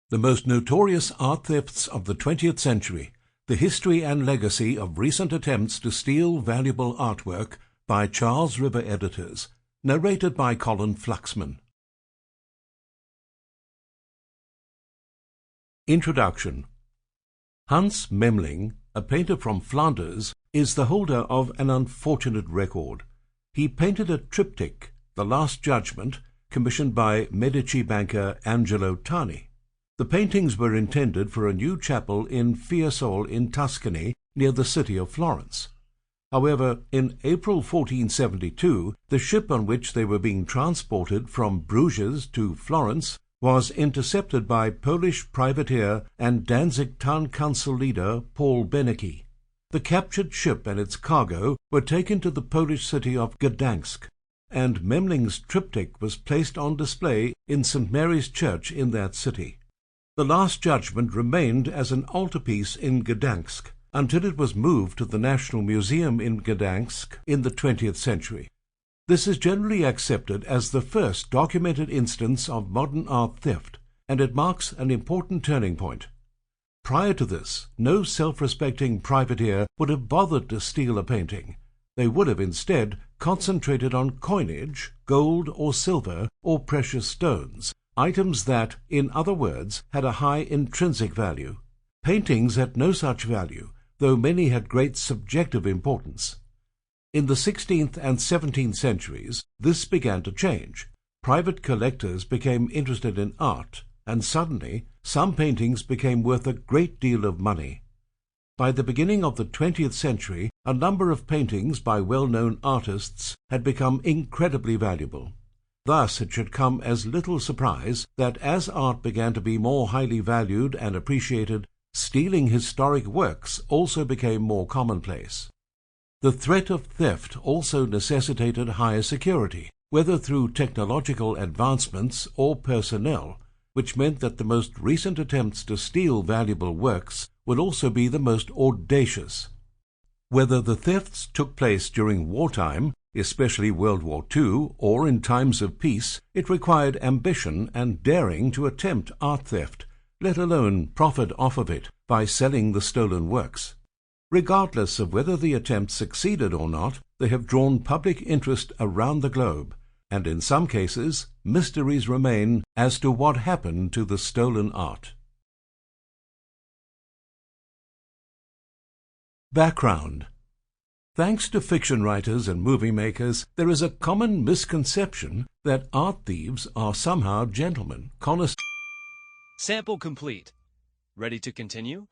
The most notorious art thefts of the 20th century, the history and legacy of recent attempts to steal valuable artwork by Charles River editors, narrated by Colin Fluxman. Introduction. Hans Memling, a painter from Flanders, is the holder of an unfortunate record. He painted a triptych, The Last Judgment, commissioned by Medici banker Angelo Tani. The paintings were intended for a new chapel in Fiesole in Tuscany, near the city of Florence. However, in April 1472, the ship on which they were being transported from Bruges to Florence was intercepted by Polish privateer and Danzig Town Council leader Paul Beneke. The captured ship and its cargo were taken to the Polish city of Gdansk, and Memling's triptych was placed on display in St. Mary's Church in that city. The Last Judgment remained as an altarpiece in Gdansk until it was moved to the National Museum in Gdansk in the 20th century. This is generally accepted as the first documented instance of modern art theft, and it marks an important turning point. Prior to this, no self-respecting privateer would have bothered to steal a painting. They would have instead concentrated on coinage, gold or silver, or precious stones, items that, in other words, had a high intrinsic value. Paintings had no such value, though many had great subjective importance. In the 16th and 17th centuries, this began to change. Private collectors became interested in art, and suddenly some paintings became worth a great deal of money. By the beginning of the 20th century, a number of paintings by well-known artists had become incredibly valuable. Thus it should come as little surprise that as art began to be more highly valued and appreciated, stealing historic works also became more commonplace. The threat of theft also necessitated higher security, whether through technological advancements or personnel, which meant that the most recent attempts to steal valuable works would also be the most audacious. Whether the thefts took place during wartime, especially World War II, or in times of peace, it required ambition and daring to attempt art theft, let alone profit off of it by selling the stolen works. Regardless of whether the attempts succeeded or not, they have drawn public interest around the globe, and in some cases, mysteries remain as to what happened to the stolen art. Background. Thanks to fiction writers and movie makers, there is a common misconception that art thieves are somehow gentlemen, Sample complete. Ready to continue?